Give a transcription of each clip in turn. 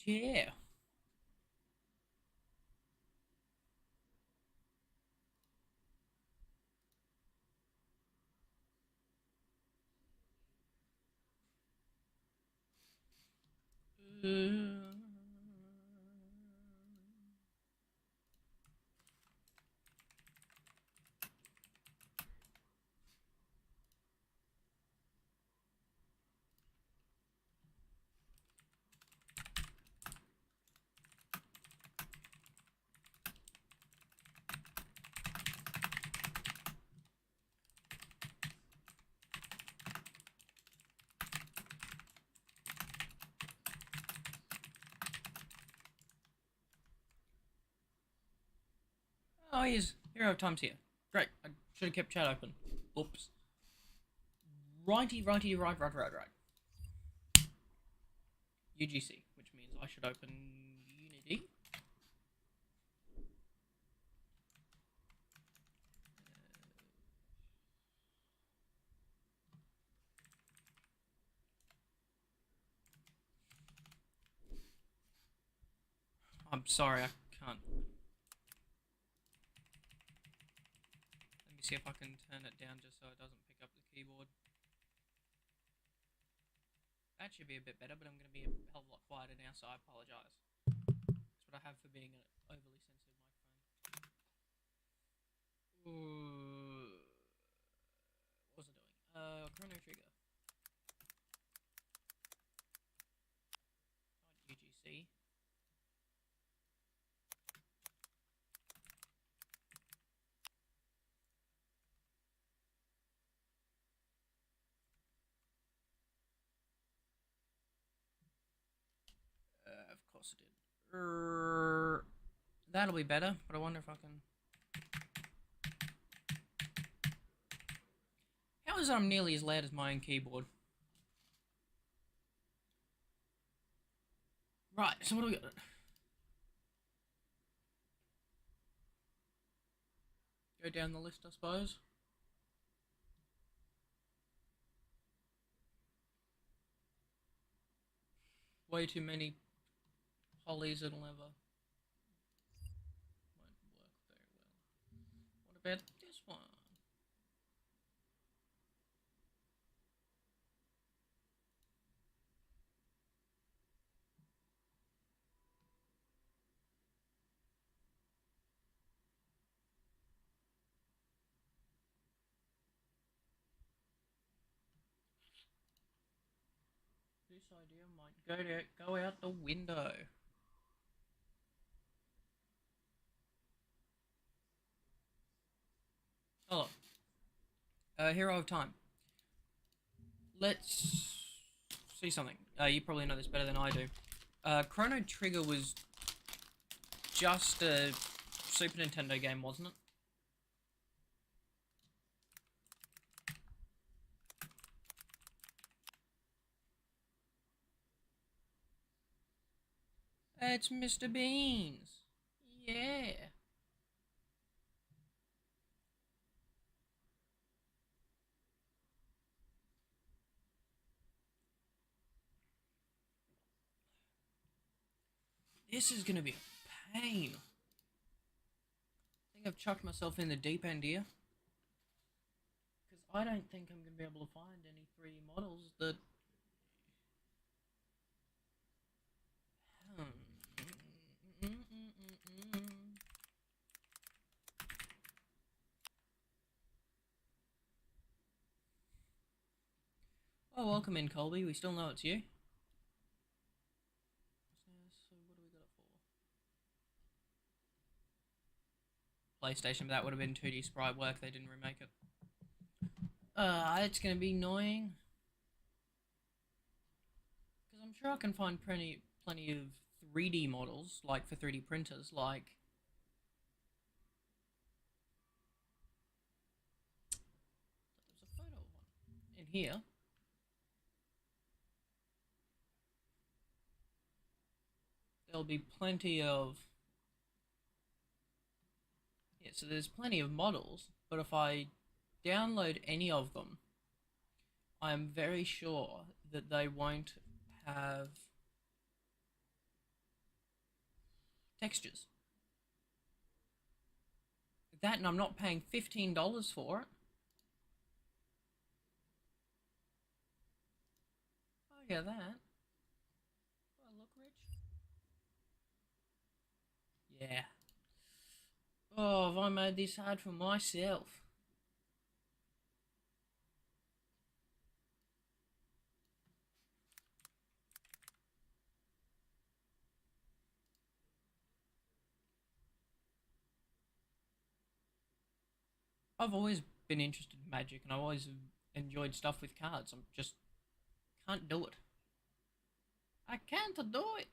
Yeah. Oh, he's Hero of Time's here. Great. I should have kept chat open. Oops. Right. UGC, which means I should open Unity. I'm sorry, I can't. Let me see if I can turn it down just so it doesn't pick up the keyboard. That should be a bit better, but I'm going to be a hell of a lot quieter now, so I apologise. That's what I have for being an overly sensitive microphone. Ooh. What was I doing? Chrono Trigger. Not UGC. Of course it did. That'll be better, but I wonder if I can. How is it I'm nearly as loud as my own keyboard? Right, so what do we got? Go down the list, I suppose. Way too many polys, it'll never won't work very well. What about this one? This idea might go out the window. Hello. Hero of Time. Let's see something. You probably know this better than I do. Chrono Trigger was just a Super Nintendo game, wasn't it? It's Mr. Beans. Yeah. This is gonna be a pain. I think I've chucked myself in the deep end here. Because I don't think I'm gonna be able to find any 3D models that. Hmm. Oh, welcome in, Colby. We still know it's you. So what do we got it for? PlayStation, but that would have been 2D sprite work. They didn't remake it. It's gonna be annoying. Because I'm sure I can find plenty of 3D models, like for 3D printers, like. There's a photo of one in here. There'll be plenty of. Yeah, so there's plenty of models, but if I download any of them, I'm very sure that they won't have textures. That, and I'm not paying $15 for it. Oh yeah, that. Do I look rich? Yeah. Oh, have I made this hard for myself? I've always been interested in magic, and I've always enjoyed stuff with cards. I just can't do it. I can't do it.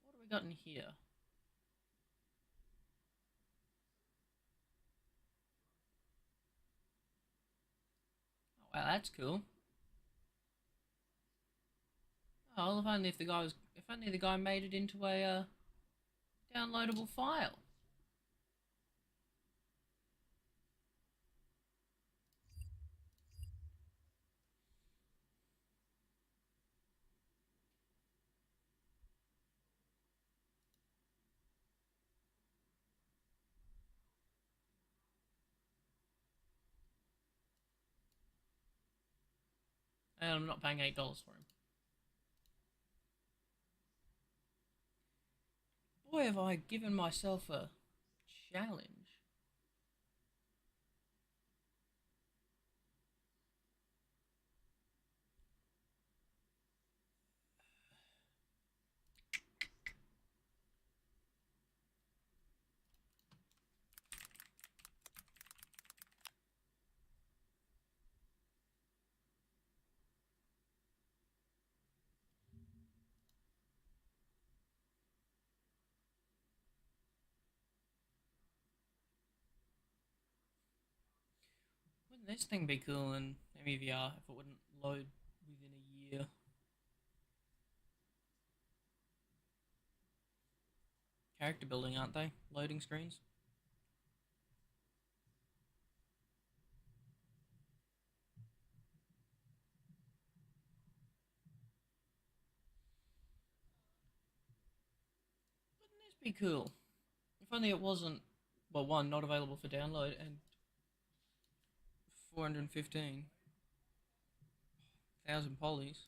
What have we got in here? Oh, wow, that's cool. Oh, well, if only the guy made it into a downloadable file. And I'm not paying $8 for him. Boy, have I given myself a challenge. Wouldn't this thing be cool in MEVR if it wouldn't load within a year? Character building, aren't they? Loading screens. Wouldn't this be cool? If only it wasn't, well, one, not available for download, and 415,000 polys.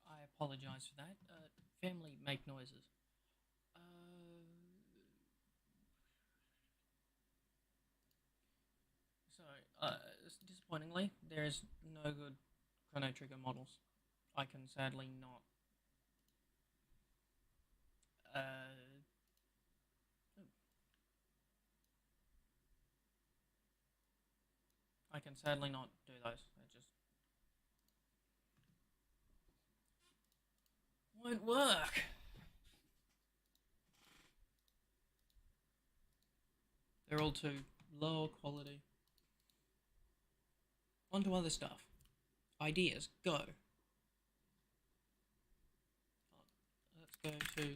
I apologise for that. Family make noises. Uh, so, disappointingly, there is no good Chrono Trigger models. I can sadly not. Uh, I can sadly not do those. It just won't work. They're all too low quality. On to other stuff. Ideas, go. Let's go to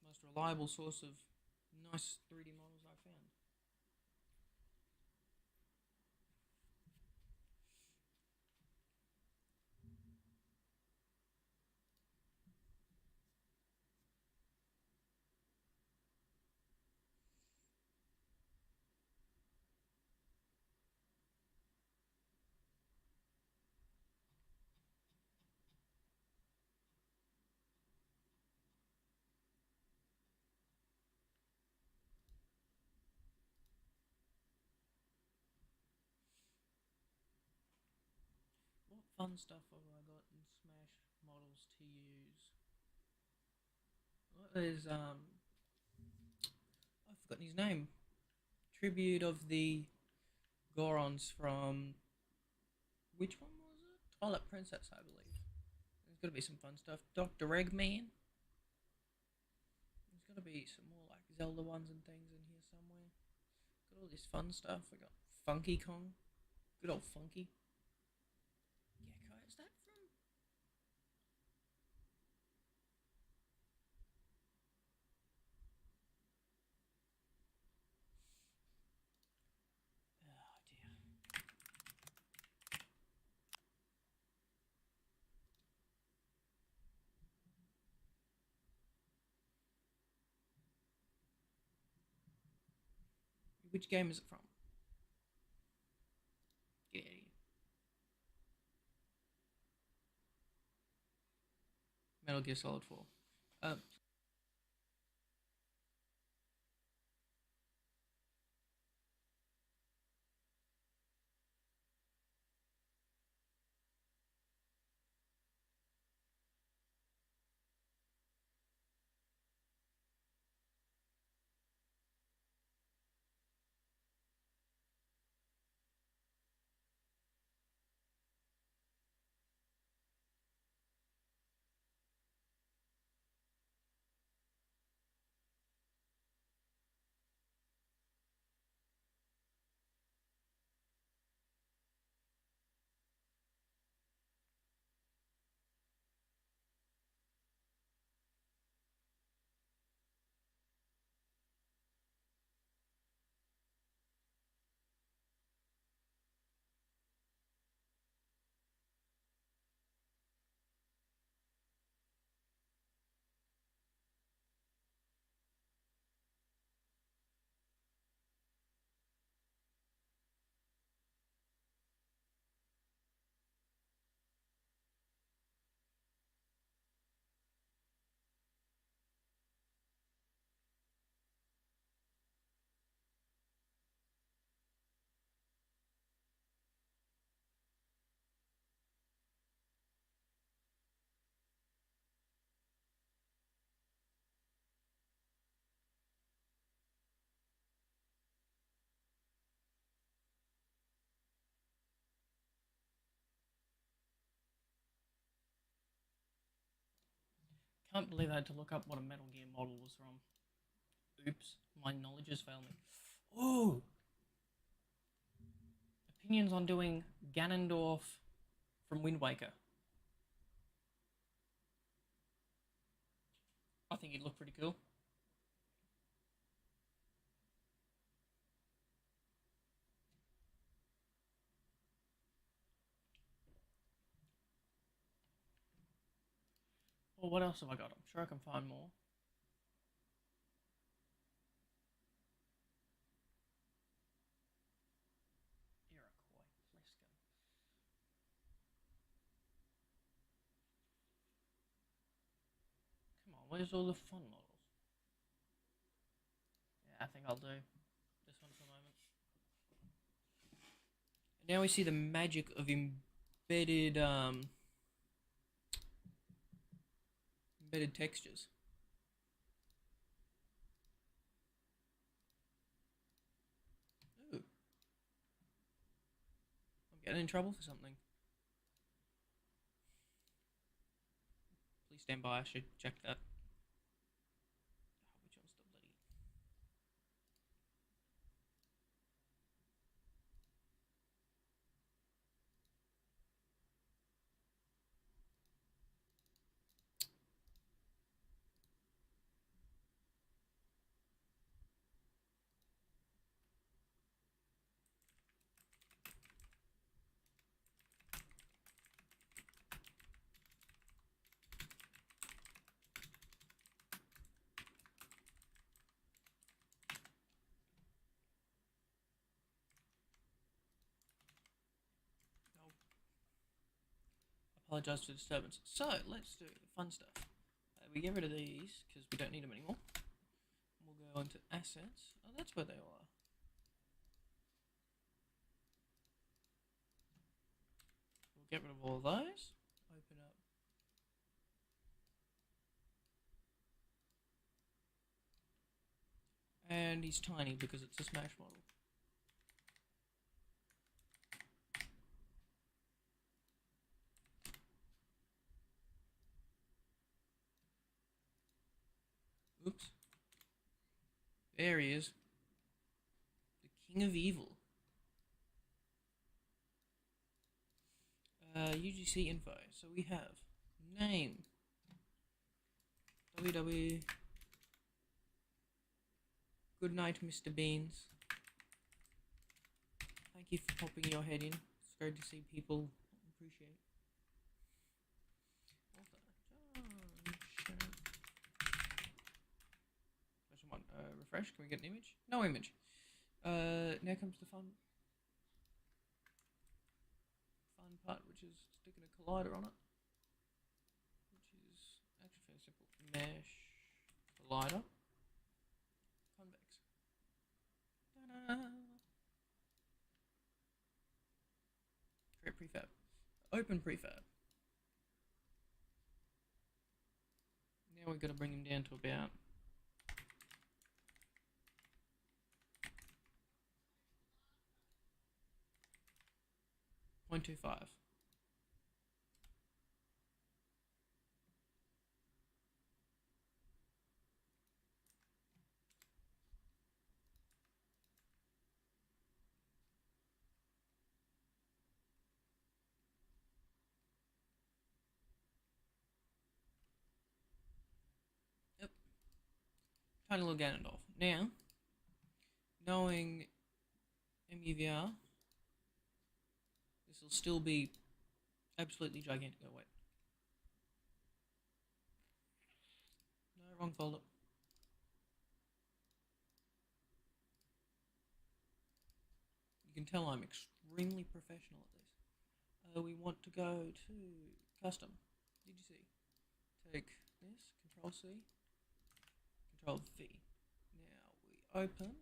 most reliable source of nice 3D models I found. What fun stuff have I got in Smash models to use? What is I've forgotten his name. Tribute of the Gorons from which one was it? Twilight Princess, I believe. There's got to be some fun stuff. Dr. Eggman. There's got to be some more like Zelda ones and things in here somewhere. Got all this fun stuff. We got Funky Kong. Good old Funky. Gecko. Is that from? Oh dear. Which game is it from? Get out of here. Metal Gear Solid 4. Can't believe I had to look up what a Metal Gear model was from. Oops, my knowledge has failed me. Oh! Opinions on doing Ganondorf from Wind Waker. I think he'd look pretty cool. Well, what else have I got? I'm sure I can find more. Iroquois, Pliskin. where's all the fun models? Yeah, I think I'll do this one for the moment. And now we see the magic of embedded embedded textures. Ooh. I'm getting in trouble for something. Please stand by, I should check that. Which one's the bloody... Apologise for the disturbance. So, let's do the fun stuff. We get rid of these, because we don't need them anymore. We'll go on to assets. Oh, that's where they all are. We'll get rid of all of those. Open up. And he's tiny because it's a Smash model. Oops. There he is. The King of Evil. UGC info. So we have name. WW. Good night, Mr. Beans. Thank you for popping your head in. It's great to see people appreciate. Question one. Refresh. Can we get an image? No image. Now comes the fun part, which is sticking a collider on it. Which is actually fairly simple. Mesh collider. Convex. Ta-da! Create prefab. Open prefab. Now we've got to bring him down to about 0.25. Yep. Tiny little Ganondorf. Now, knowing MUVR, this will still be absolutely gigantic. Oh, wait. No, wrong folder. You can tell I'm extremely professional at this. We want to go to custom. Did you see? Take this, Control C, Control V. Now we open.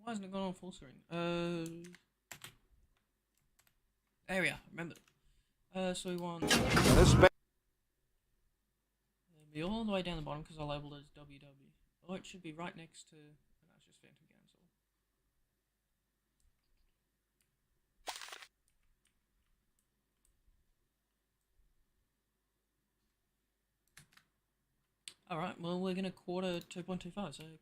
Why hasn't it gone on full screen? There we are, remember. So we want be all the way down the bottom because I labeled it as WW. Oh, it should be right next to. Oh, no, it's just Phantom Cancel. Alright, well, we're going to quarter 2.25, so calculator.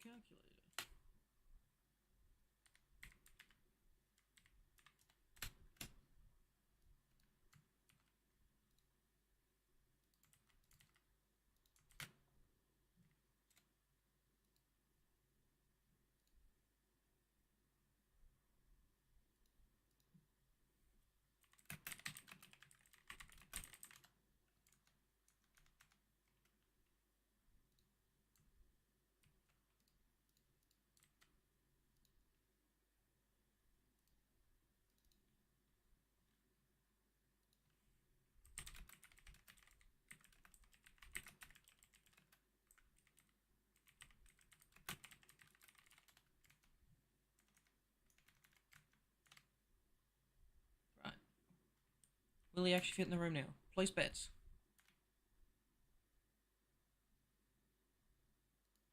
Will he actually fit in the room now? Place bets.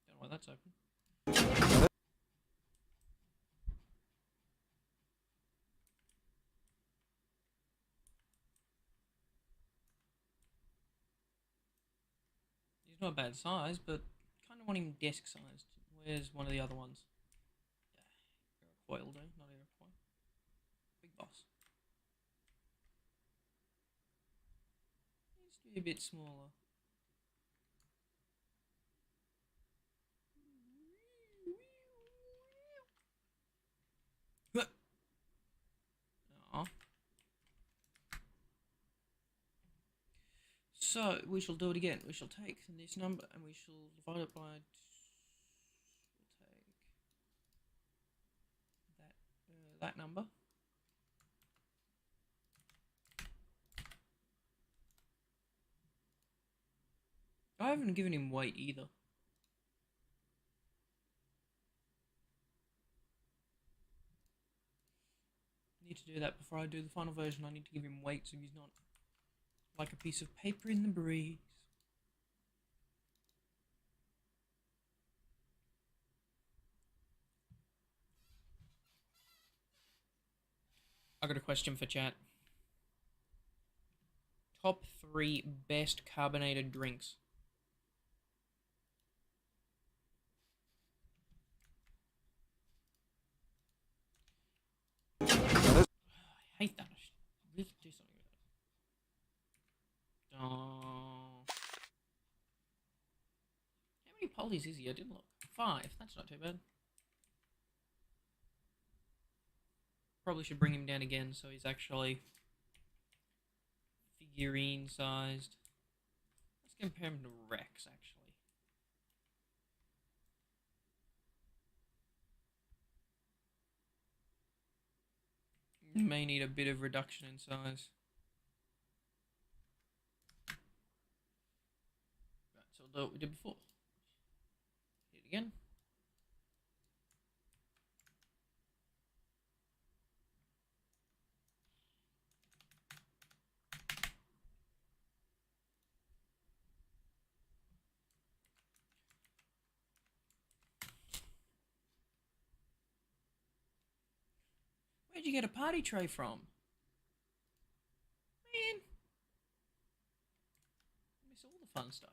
Don't know why that's open. He's not a bad size, but kind of want him desk sized. Where's one of the other ones? Iroquois will do, not Iroquois. Big boss. Needs to be a bit smaller. Aww. So, we shall do it again. We shall take this number and we shall divide it by... We'll take that number. I haven't given him weight either. Need to do that before I do the final version. I need to give him weight so he's not like a piece of paper in the breeze. I got a question for chat. Top 3 best carbonated drinks. I hate that. Let's do something with that. Oh. How many polys is he? I didn't look. 5. That's not too bad. Probably should bring him down again so he's actually figurine sized. Let's compare him to Rex actually. May need a bit of reduction in size. Right, so we'll do what we did before. Hit it again. Where'd you get a party tray from? Man. I miss all the fun stuff.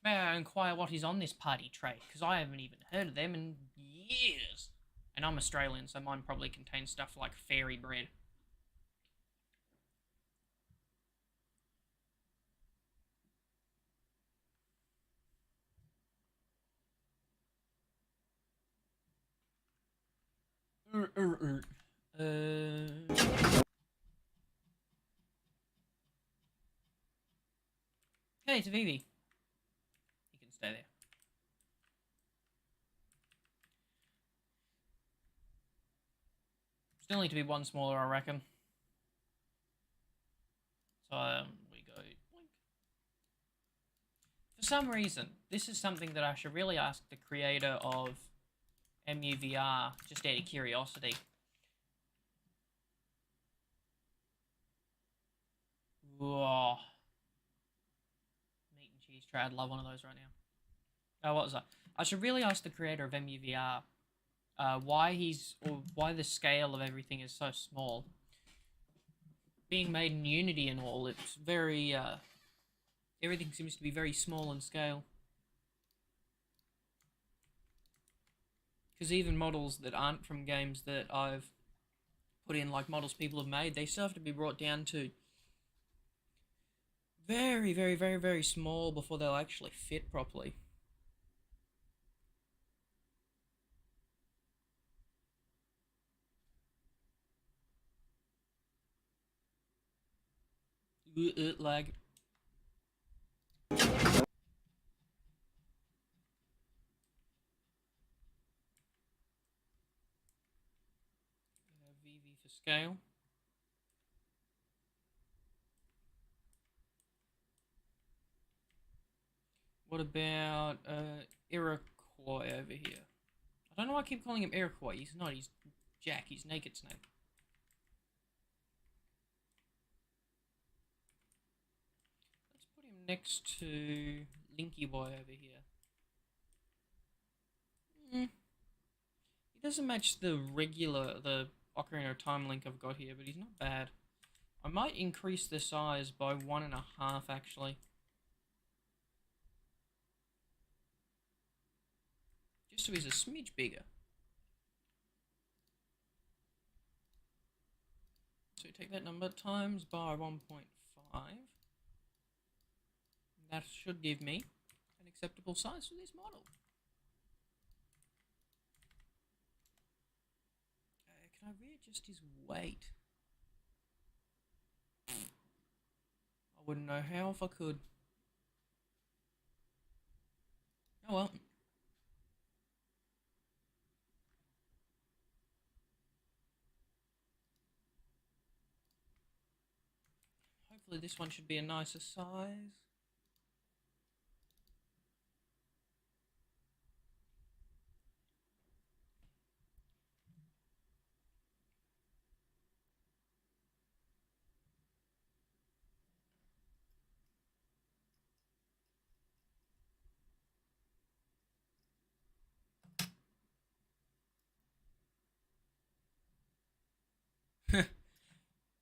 May I inquire what is on this party tray? Because I haven't even heard of them in years. And I'm Australian, so mine probably contains stuff like fairy bread. Hey, it's Vivi. You can stay there. Still need to be one smaller, I reckon. So we go. Boink. For some reason, this is something that I should really ask the creator of MUVR, just out of curiosity. Whoa. Meat and cheese tray. I'd love one of those right now. Oh, what was that? I should really ask the creator of MUVR why the scale of everything is so small. Being made in Unity and all, it's very everything seems to be very small in scale. Because even models that aren't from games that I've put in, like models people have made, they still have to be brought down to very, very, very, very small before they'll actually fit properly. Lag. VV for scale. What about Iroquois over here? I don't know why I keep calling him Iroquois. He's not. He's Jack. He's Naked's name. Let's put him next to Linky Boy over here. He doesn't match the Ocarina of Time Link I've got here, but he's not bad. I might increase the size by 1.5 actually. Just so he's a smidge bigger. So you take that number times by 1.5. That should give me an acceptable size for this model. Can I readjust his weight? I wouldn't know how if I could. Oh well. Hopefully this one should be a nicer size.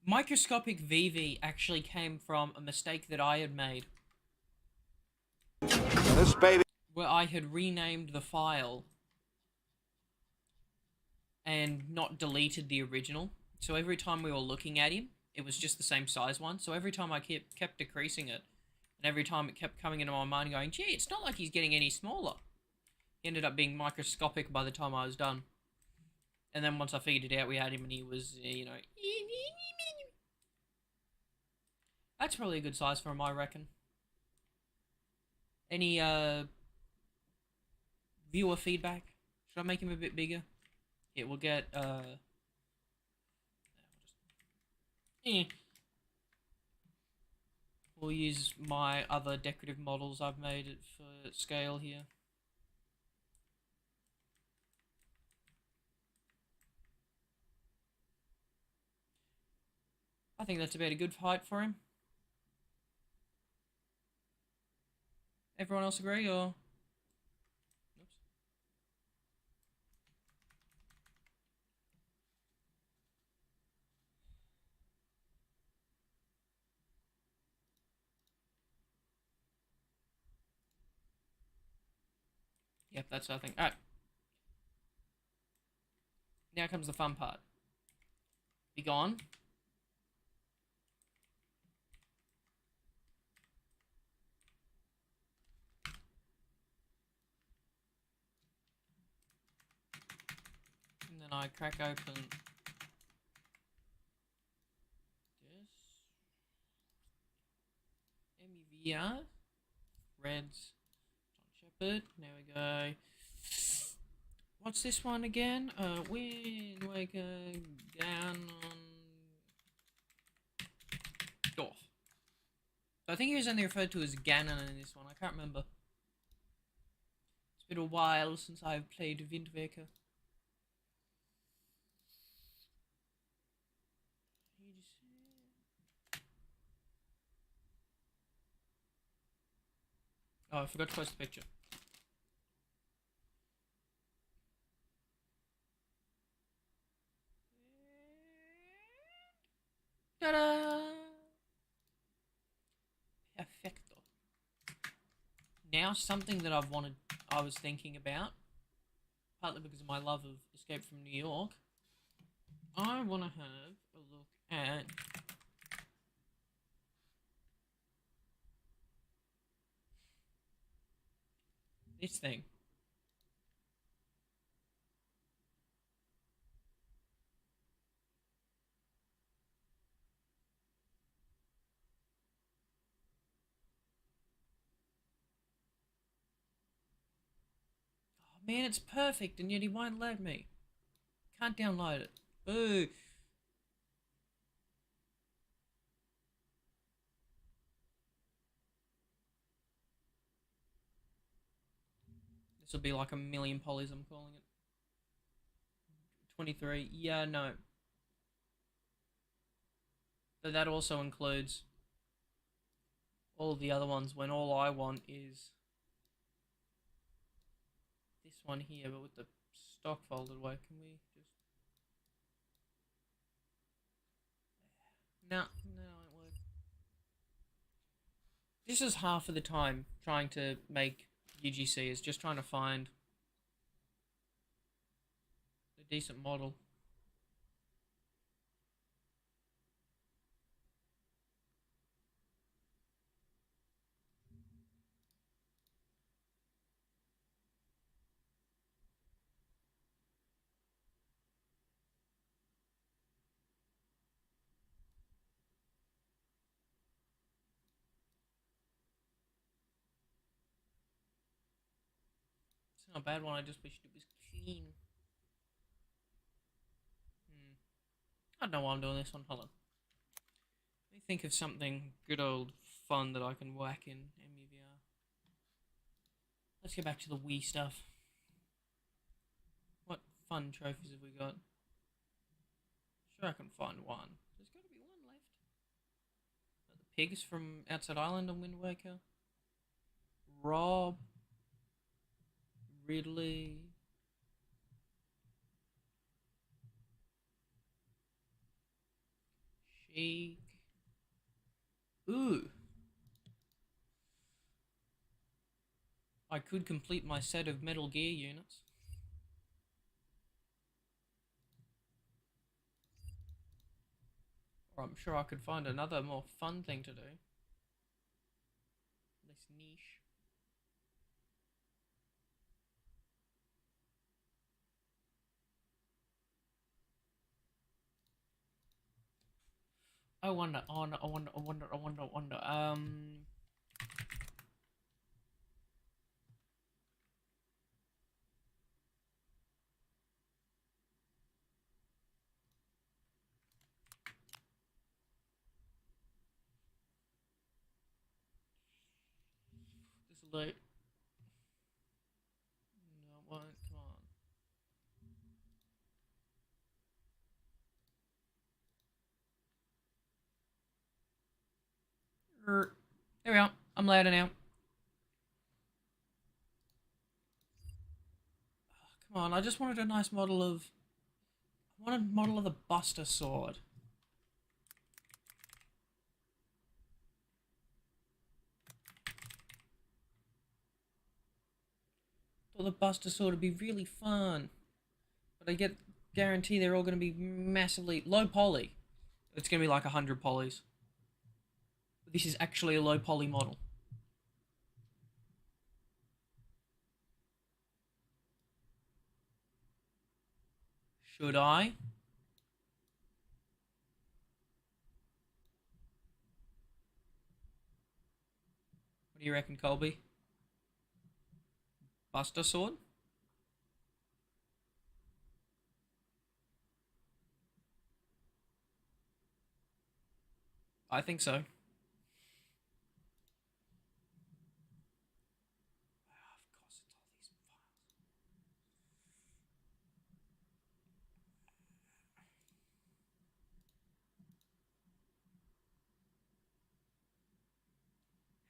Microscopic VV actually came from a mistake that I had made. This baby. Where I had renamed the file and not deleted the original. So every time we were looking at him, it was just the same size one. So every time I kept decreasing it, and every time it kept coming into my mind going, gee, it's not like he's getting any smaller. He ended up being microscopic by the time I was done. And then once I figured it out, we had him and he was, you know... That's probably a good size for him, I reckon. Any, viewer feedback? Should I make him a bit bigger? Yeah, we'll get, We'll use my other decorative models I've made it for scale here. I think that's about a good height for him. Everyone else agree, or? Oops. Yep, that's what I think. Alright. Now comes the fun part. Be gone. And then I crack open this MEVR Reds John Shepherd. There we go. What's this one again? Wind Waker Ganon Dorf. I think he was only referred to as Ganon in this one. I can't remember. It's been a while since I've played Wind Waker. Oh, I forgot to post the picture. Ta-da! Perfecto. Now something that I was thinking about, partly because of my love of Escape from New York, I want to have a look at This thing. Oh man, it's perfect, and yet he won't let me. Can't download it. Boo. This will be like a million polys, I'm calling it. 23. Yeah, no. But that also includes all of the other ones when all I want is this one here, but with the stock folded away. Can we just... No, no, it won't work. This is half of the time trying to make UGC, is just trying to find a decent model. It's not a bad one, I just wished it was clean. I don't know why I'm doing this one, hold on. Let me think of something good old fun that I can whack in MUVR. Let's get back to the Wii stuff. What fun trophies have we got? Sure, I can find one. There's got to be one left. The pigs from Outside Island on Wind Waker. Rob. Ridley. Sheik. Ooh. I could complete my set of Metal Gear units. Or I'm sure I could find another more fun thing to do. Less niche. I wonder. This will do. No, it won't. Come on. There we are. I'm louder now. Oh, come on, I just wanted a nice model of... I wanted a model of the Buster Sword. Thought the Buster Sword would be really fun. But I guarantee they're all going to be massively... Low poly. It's going to be like 100 polys. But this is actually a low poly model. Should I? What do you reckon, Colby? Buster Sword? I think so.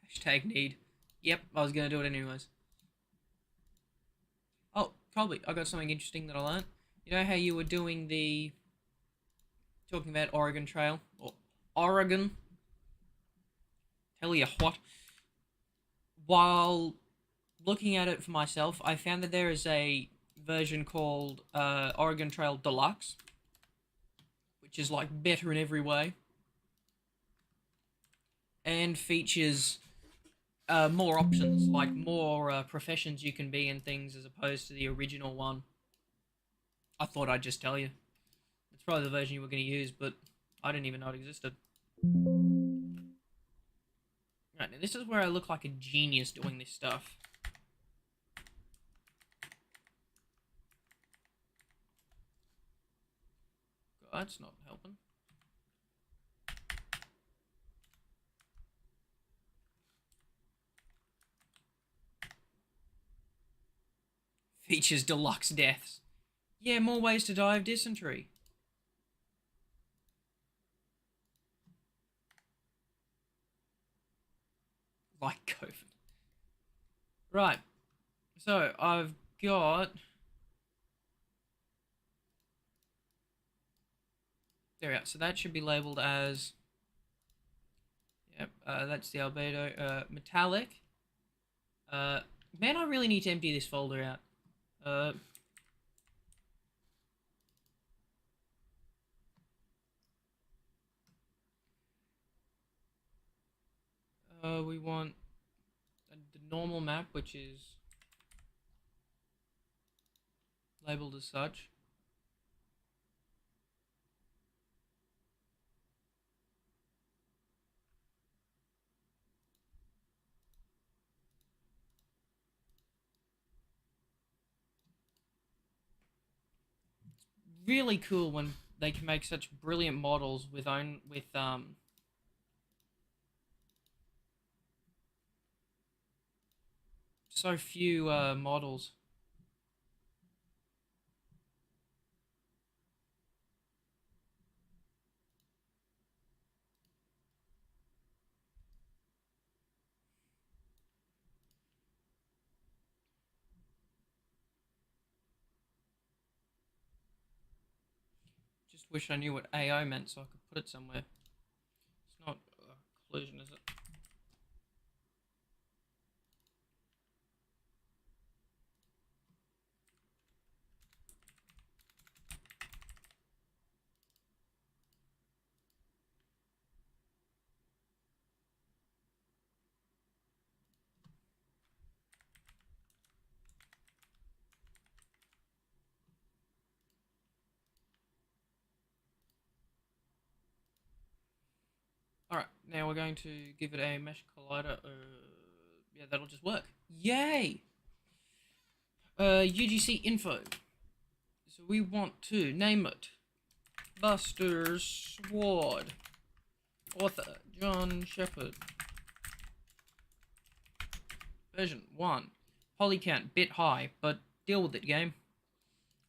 Hashtag need. Yep, I was going to do it anyways. Oh, Colby, I got something interesting that I learned. You know how you were doing the... Talking about Oregon Trail? Or Oregon? Tell you what. While looking at it for myself, I found that there is a version called Oregon Trail Deluxe. Which is like better in every way. And features more options, like more professions you can be in things as opposed to the original one. I thought I'd just tell you. It's probably the version you were going to use, but I didn't even know it existed. Right, now this is where I look like a genius doing this stuff. God, that's not helping. Features deluxe deaths. Yeah, more ways to die of dysentery. Like COVID. Right. So, I've got... There we are. So that should be labelled as... Yep, that's the albedo. Metallic. Man, I really need to empty this folder out. We want the normal map, which is labeled as such. Really cool when they can make such brilliant models with so few models. Just wish I knew what AO meant so I could put it somewhere. It's not collision, is it? Alright, now we're going to give it a mesh collider. Yeah, that'll just work. Yay! UGC info. So we want to name it Buster's Sword. Author, John Shepard. Version 1. Polycount, bit high, but deal with it, game.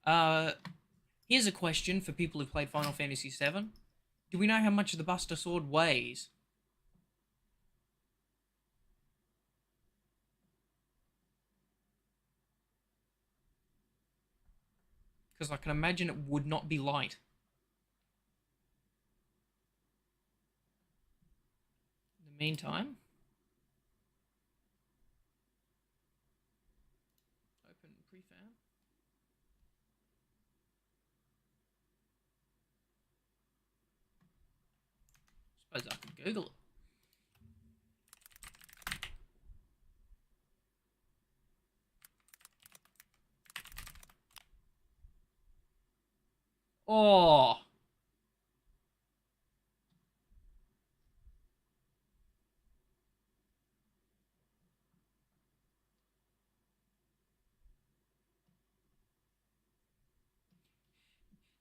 Here's a question for people who played Final Fantasy VII. Do we know how much the Buster Sword weighs? Because I can imagine it would not be light. In the meantime... Open prefab. Suppose I could Google it. Oh!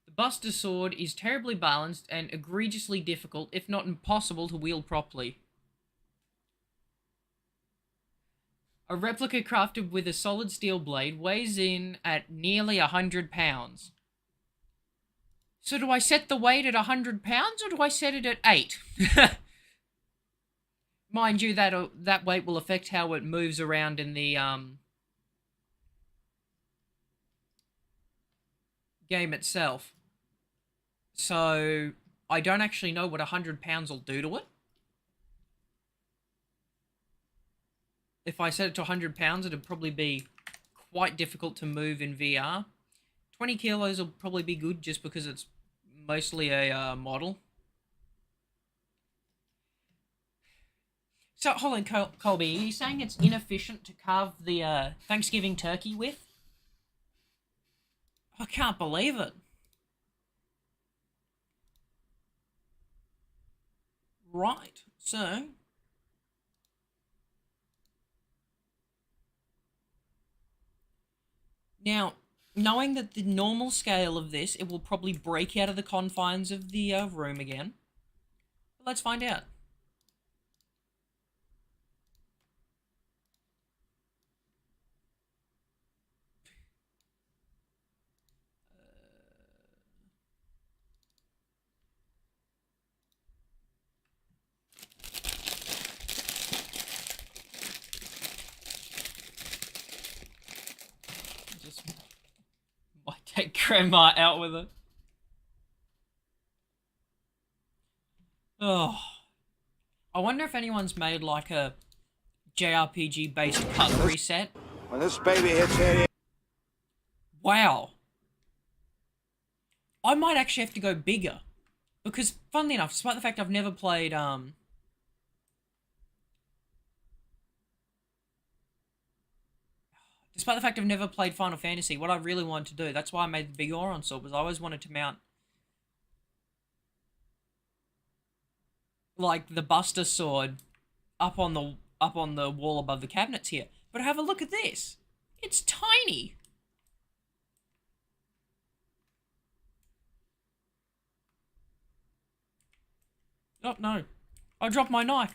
The Buster Sword is terribly balanced and egregiously difficult, if not impossible, to wield properly. A replica crafted with a solid steel blade weighs in at nearly 100 pounds. So do I set the weight at 100 pounds or do I set it at 8? Mind you, that weight will affect how it moves around in the game itself. So I don't actually know what 100 pounds will do to it. If I set it to 100 pounds, it'd probably be quite difficult to move in VR. 20 kilos will probably be good just because it's mostly a model. So, hold on, Colby, are you saying it's inefficient to carve the Thanksgiving turkey with? I can't believe it. Right, so... Now, knowing that the normal scale of this, it will probably break out of the confines of the room again. But let's find out. Just might take Grandma out with it. Oh. I wonder if anyone's made like a JRPG based cutlery set. When this baby hits 80... Wow. I might actually have to go bigger. Because, funnily enough, despite the fact I've never played, Despite the fact I've never played Final Fantasy, what I really wanted to do, that's why I made the big Auron sword, was I always wanted to mount, like, the Buster sword up on the wall above the cabinets here. But have a look at this. It's tiny. Oh, no. I dropped my knife.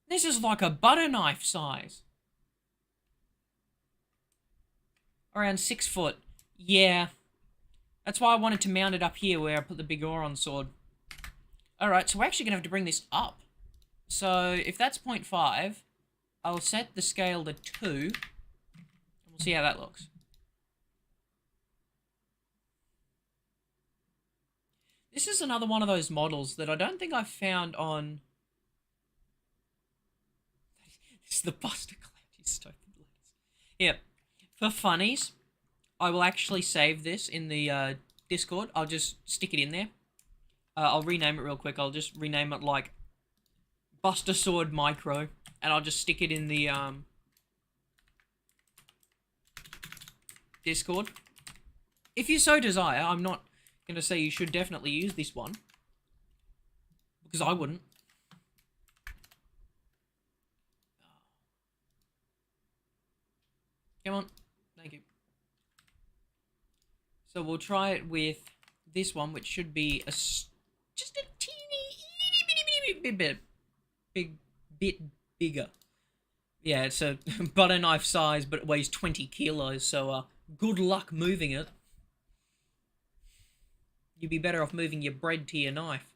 This is like a butter knife size. Around 6 foot. Yeah. That's why I wanted to mount it up here where I put the big Auron sword. Alright, so we're actually going to have to bring this up. So, if that's 0.5, I'll set the scale to 2. And we'll see how that looks. This is another one of those models that I don't think I've found on... This is the Buster Cloud, stupid letters. Yeah, for funnies, I will actually save this in the Discord. I'll just stick it in there. I'll rename it real quick. I'll just rename it like Buster Sword Micro. And I'll just stick it in the Discord. If you so desire, I'm not going to say you should definitely use this one. Because I wouldn't. Come on. Thank you. So we'll try it with this one, which should be just a teeny bit bigger. Yeah, it's a butter knife size, but it weighs 20 kilos, so good luck moving it. You'd be better off moving your bread to your knife.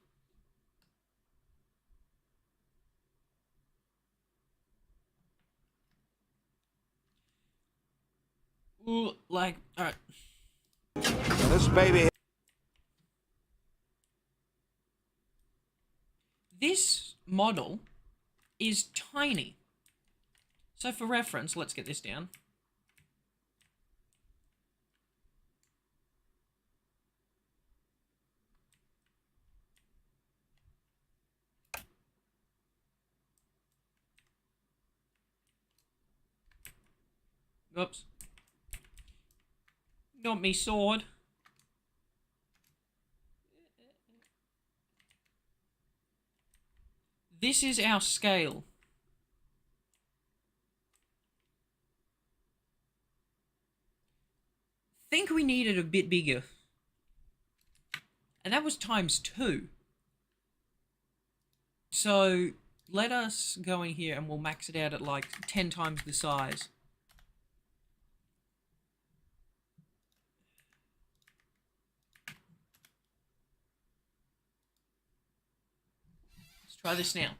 Ooh, like, alright. This baby... This model is tiny. So for reference, let's get this down. Oops. Not me sword. This is our scale. Think we needed a bit bigger. And that was ×2. So, let us go in here and we'll max it out at like 10 times the size. Let's try this now.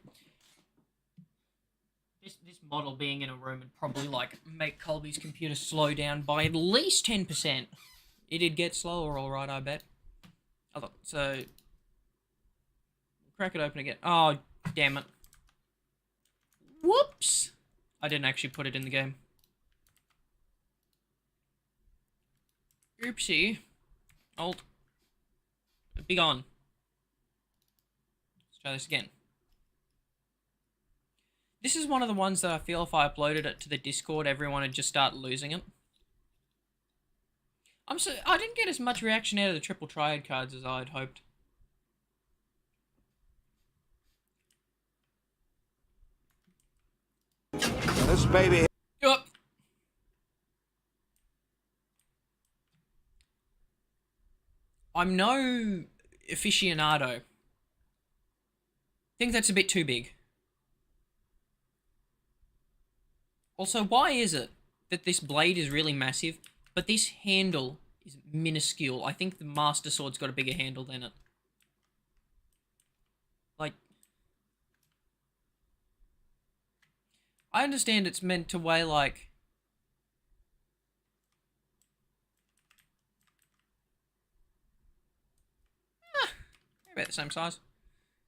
This model being in a room would probably like make Colby's computer slow down by at least 10%. It'd get slower, alright, I bet. So, crack it open again. Oh, damn it. Whoops! I didn't actually put it in the game. Oopsie. Alt. Big on. Let's try this again. This is one of the ones that I feel if I uploaded it to the Discord, everyone would just start losing it. I didn't get as much reaction out of the triple triad cards as I had hoped. This baby. Yup. I'm no aficionado. I think that's a bit too big. Also, why is it that this blade is really massive, but this handle is minuscule? I think the Master Sword's got a bigger handle than it. Like, I understand it's meant to weigh like... about the same size.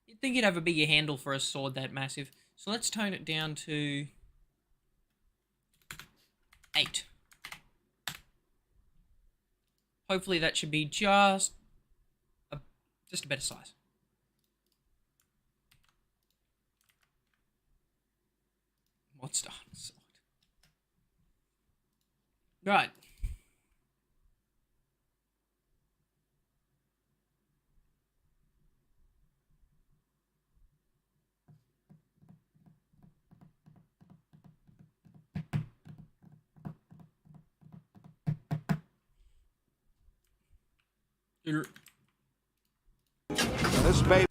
You'd think you'd have a bigger handle for a sword that massive. So let's tone it down to 8. Hopefully that should be just a better size. Monster sword. Right. This baby.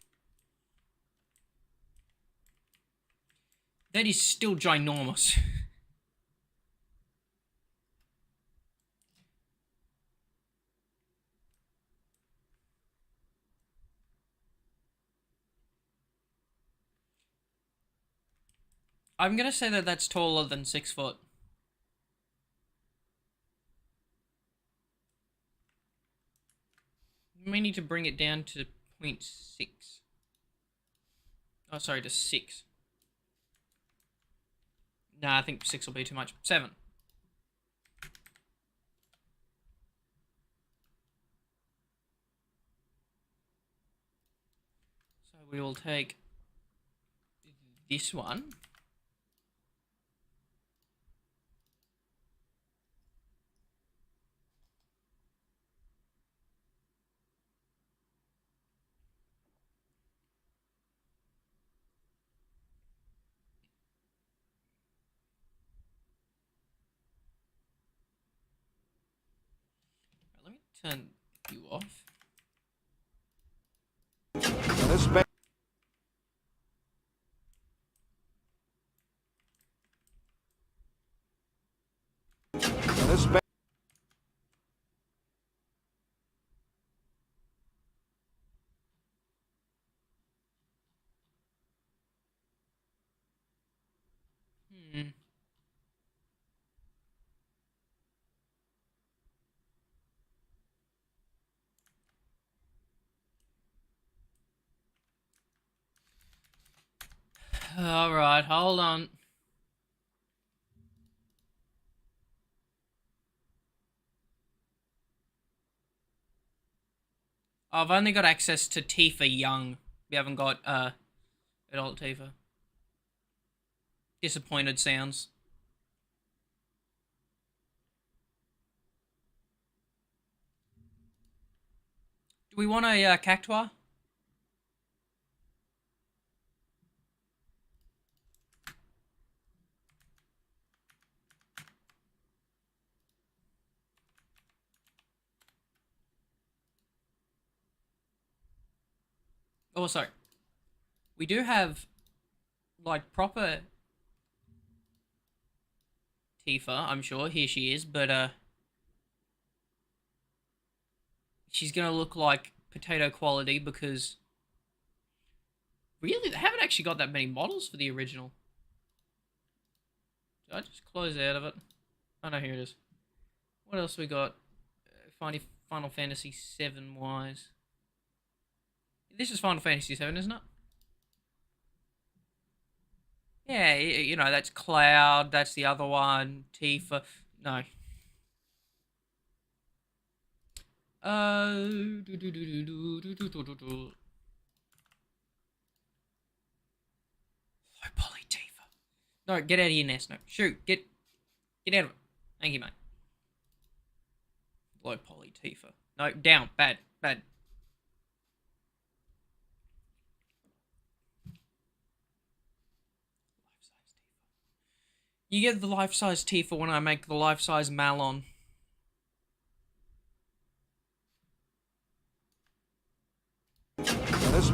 That is still ginormous. I'm gonna say that that's taller than 6 foot. We need to bring it down to 0.6. Oh, sorry, to 6. Nah, I think 6 will be too much. 7. So we will take this one. Let me turn you off. This baby. This baby. Hmm. Alright, hold on. I've only got access to Tifa Young. We haven't got adult Tifa. Disappointed sounds. Do we want a cactuar? Oh, sorry. We do have, like, proper Tifa, I'm sure. Here she is, but, she's gonna look like potato quality because... Really? They haven't actually got that many models for the original. Did I just close out of it? Oh, no, here it is. What else we got? Final Fantasy 7 wise. This is Final Fantasy 7, isn't it? Yeah, you know, that's Cloud, that's the other one, Tifa. No. Low poly Tifa. No, get out of your nest. No, shoot. Get out of it. Thank you, mate. Low poly Tifa. No, down. Bad. Bad. You get the life-size Tifa when I make the life-size Malon. This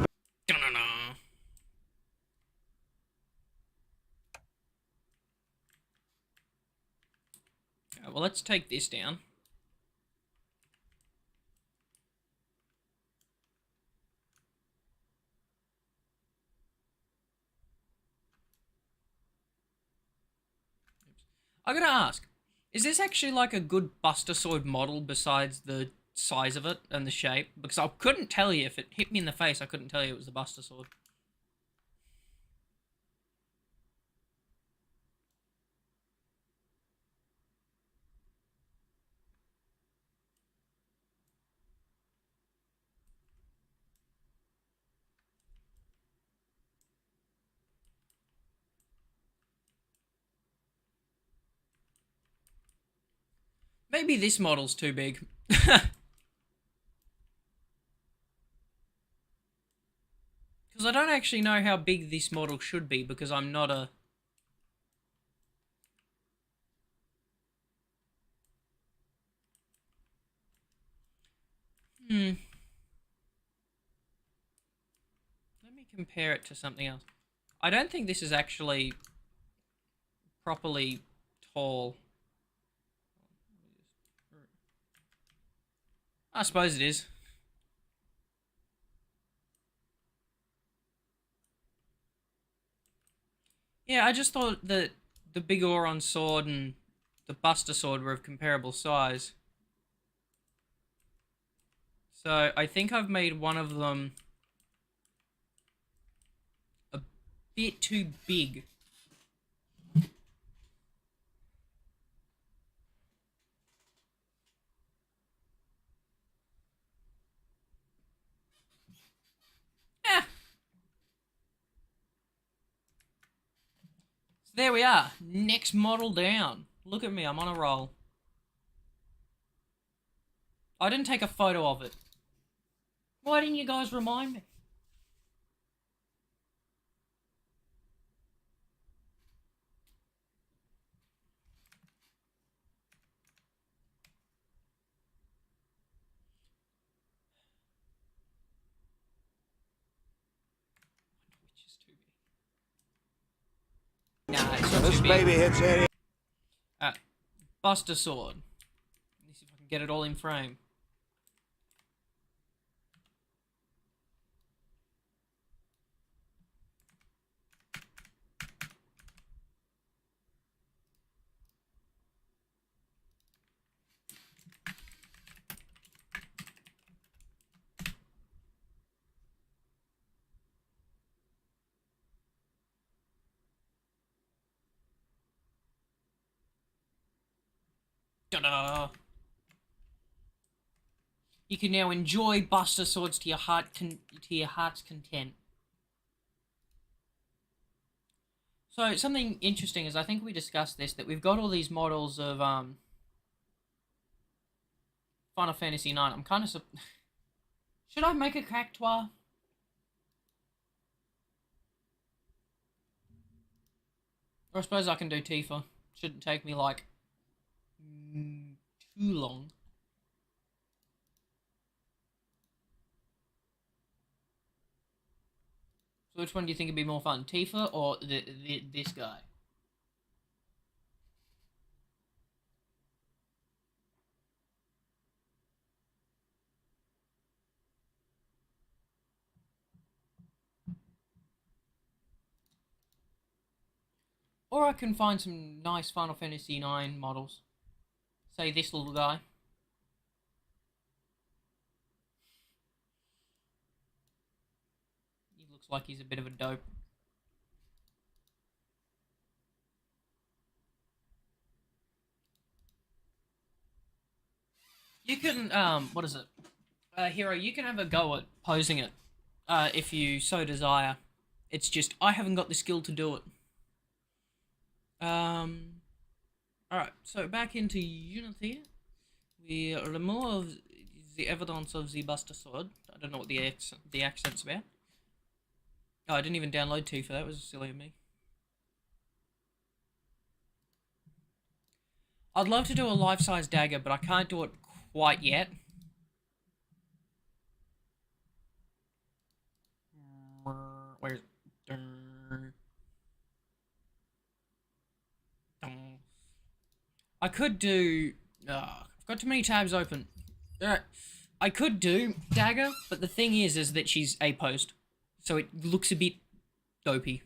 Okay, well, let's take this down. I gotta ask, is this actually like a good Buster Sword model besides the size of it and the shape? Because I couldn't tell you if it hit me in the face. I couldn't tell you it was the Buster Sword. Maybe this model's too big. Because I don't actually know how big this model should be because I'm not a... Let me compare it to something else. I don't think this is actually properly tall. I suppose it is. Yeah, I just thought that the Big Auron sword and the Buster sword were of comparable size. So I think I've made one of them a bit too big. Eh. So there we are. Next model down. Look at me, I'm on a roll. I didn't take a photo of it. Why didn't you guys remind me? Which is too big. Nah, it's not too big. baby hits any. Buster sword. Let me see if I can get it all in frame. Ta-da! You can now enjoy Buster swords to your heart's content. So something interesting is I think we discussed this, that we've got all these models of Final Fantasy IX. I'm kind of should I make a Cactua? Or I suppose I can do Tifa. Shouldn't take me like too long. So which one do you think would be more fun, Tifa or this guy? Or I can find some nice Final Fantasy IX models. Say this little guy. He looks like he's a bit of a dope. You can, what is it? Hero, you can have a go at posing it, if you so desire. It's just, I haven't got the skill to do it. Alright, so back into Unity. We remove the evidence of the Buster Sword. I don't know what the accent's about. Oh, I didn't even download T for that. Was silly of me. I'd love to do a life-size dagger, but I can't do it quite yet. Where's I could do. I've got too many tabs open. I could do dagger, but the thing is that she's A-posed, so it looks a bit dopey.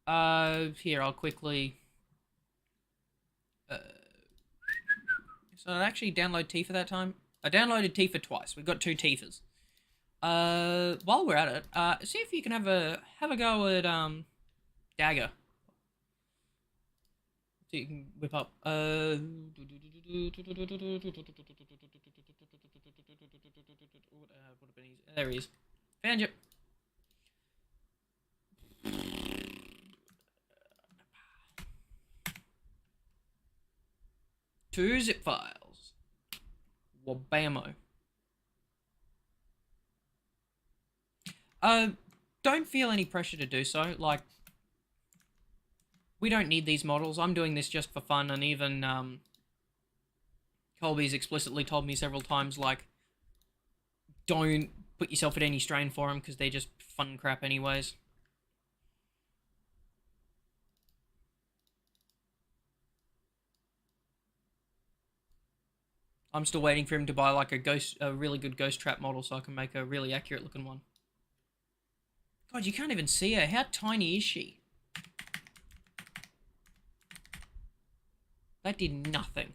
Here I'll quickly. So I actually download Tifa that time. I downloaded Tifa twice. We've got 2 Tifas. While we're at it, see if you can have a go at dagger. So you can whip up. There he is. Found you. 2 zip files. Wabamo. Don't feel any pressure to do so. Like, we don't need these models. I'm doing this just for fun, and even Colby's explicitly told me several times, like, don't put yourself at any strain for them because they're just fun crap anyways. I'm still waiting for him to buy like a really good ghost trap model so I can make a really accurate looking one. God, you can't even see her. How tiny is she? That did nothing.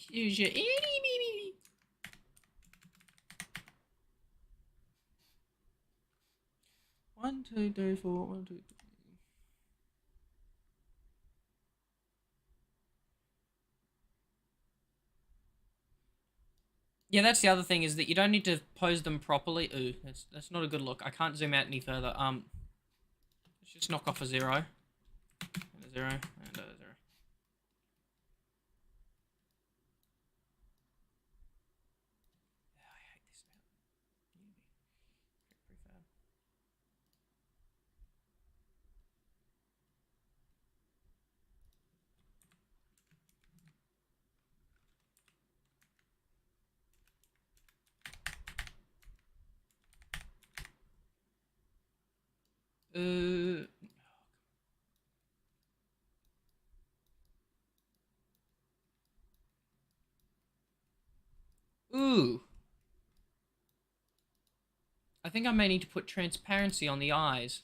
Use your itty bitty. One, two, three, four. 1, 2, 3. Yeah, that's the other thing, is that you don't need to pose them properly. Ooh, that's not a good look. I can't zoom out any further. Let's just knock off a 0. And a 0, and a 0. I hate this about Unity. Prefab. Ooh. I think I may need to put transparency on the eyes.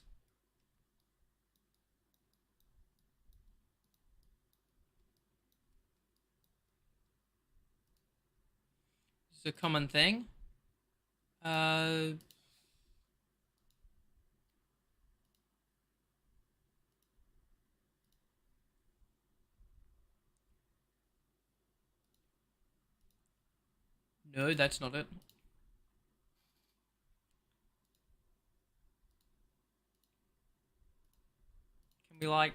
It's a common thing. No, that's not it. Can we like...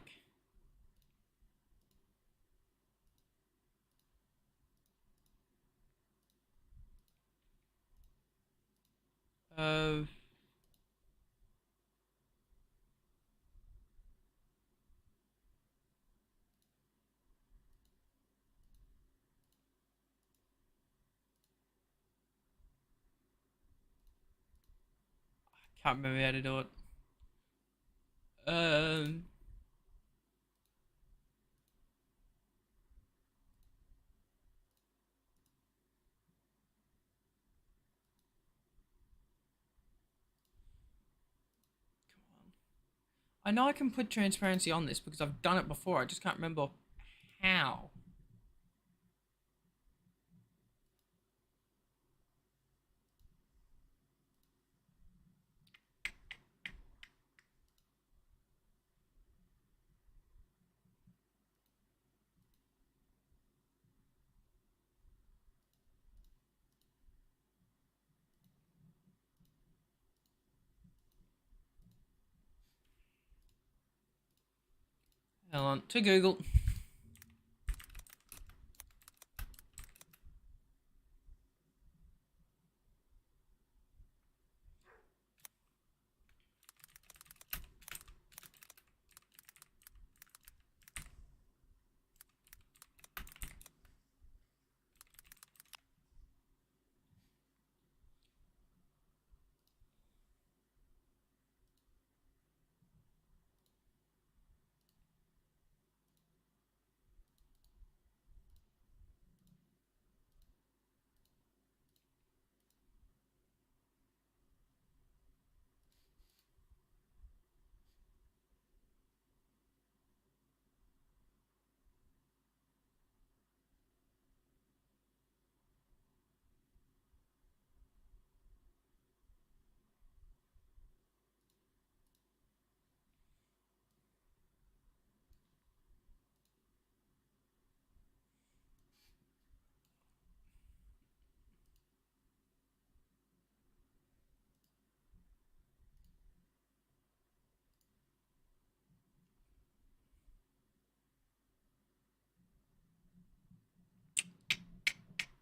Can't remember how to do it. I know I can put transparency on this because I've done it before. I just can't remember how. Hold on, to Google.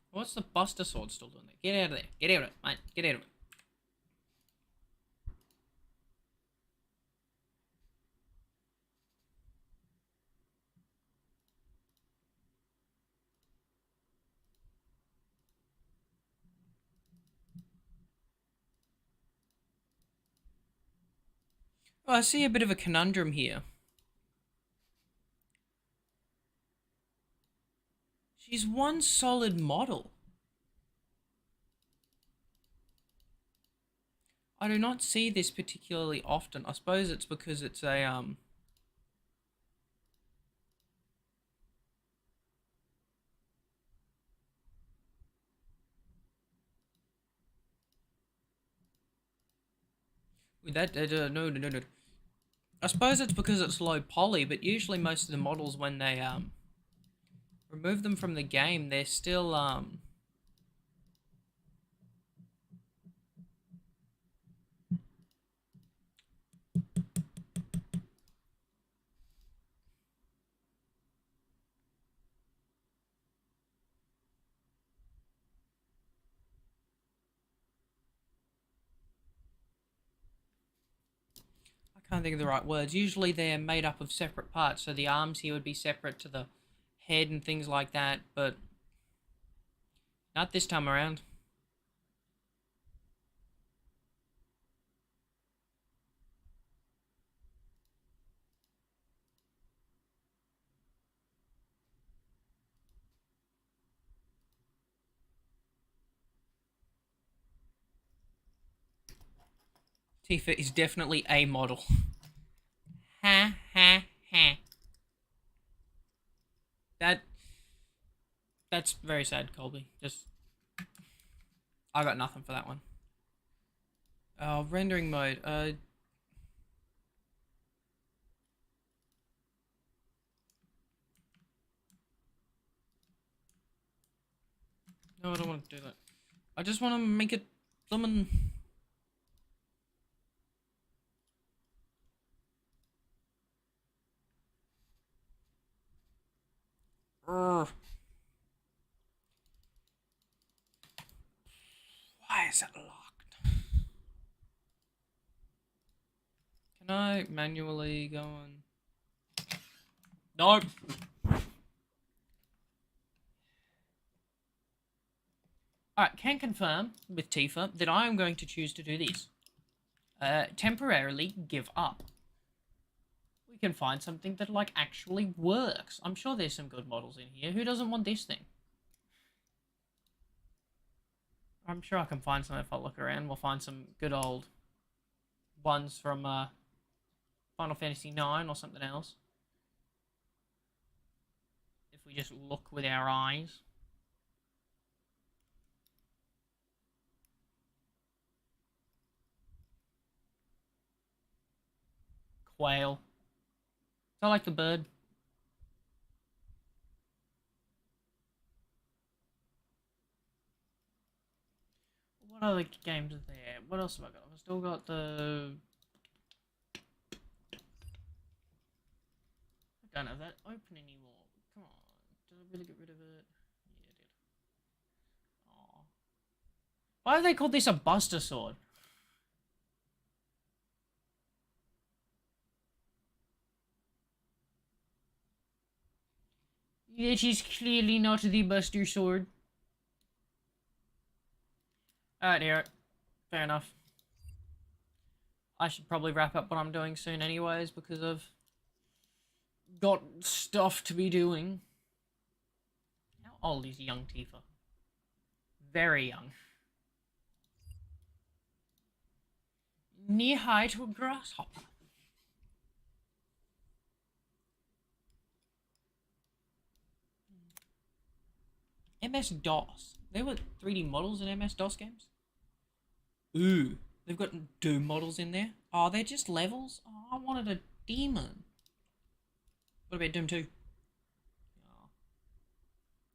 What's the Buster Sword still doing there? Get out of there. Get out of it, mate. Get out of it. Oh, I see a bit of a conundrum here. She's one solid model. I do not see this particularly often. I suppose it's because it's a with that no. I suppose it's because it's low poly, but usually most of the models when they remove them from the game, they're still I can't think of the right words. Usually they're made up of separate parts, so the arms here would be separate to the head and things like that, but not this time around. Tifa is definitely a model. Ha ha ha. That's very sad, Colby. Just I got nothing for that one. Rendering mode. No, I don't want to do that. I just want to make it summon. Why is it locked? Can I manually go on? Nope. Alright, can confirm with Tifa that I am going to choose to do this. Temporarily give up. We can find something that, like, actually works. I'm sure there's some good models in here. Who doesn't want this thing? I'm sure I can find some if I look around. We'll find some good old ones from Final Fantasy IX or something else. If we just look with our eyes. Quail. I like the bird. What other games are there? What else have I got? I've still got the... Don't have that open anymore. Come on. Did I really get rid of it? Yeah, I did. Aw. Why have they called this a Buster Sword? It is clearly not the Buster Sword. Alright, here. Fair enough. I should probably wrap up what I'm doing soon anyways, because I've got stuff to be doing. How old is young Tifa? Very young. Knee high to a grasshopper. MS-DOS. There were 3D models in MS-DOS games? Ooh. They've got Doom models in there. Oh, they're just levels? Oh, I wanted a demon. What about Doom 2? Oh.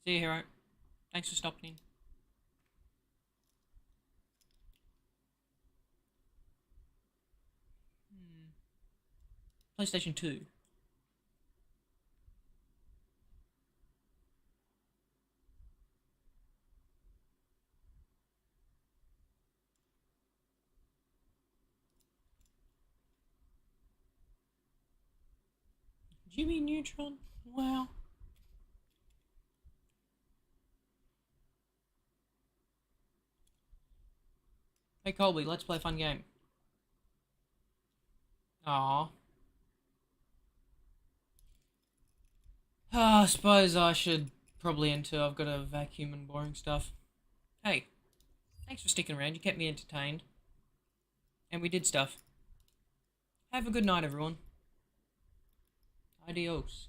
See you, hero. Thanks for stopping in. PlayStation 2. Jimmy Neutron? Wow. Hey Colby, let's play a fun game. Aww. I suppose I should probably enter. I've got to vacuum and boring stuff. Hey, thanks for sticking around. You kept me entertained. And we did stuff. Have a good night, everyone. Adios.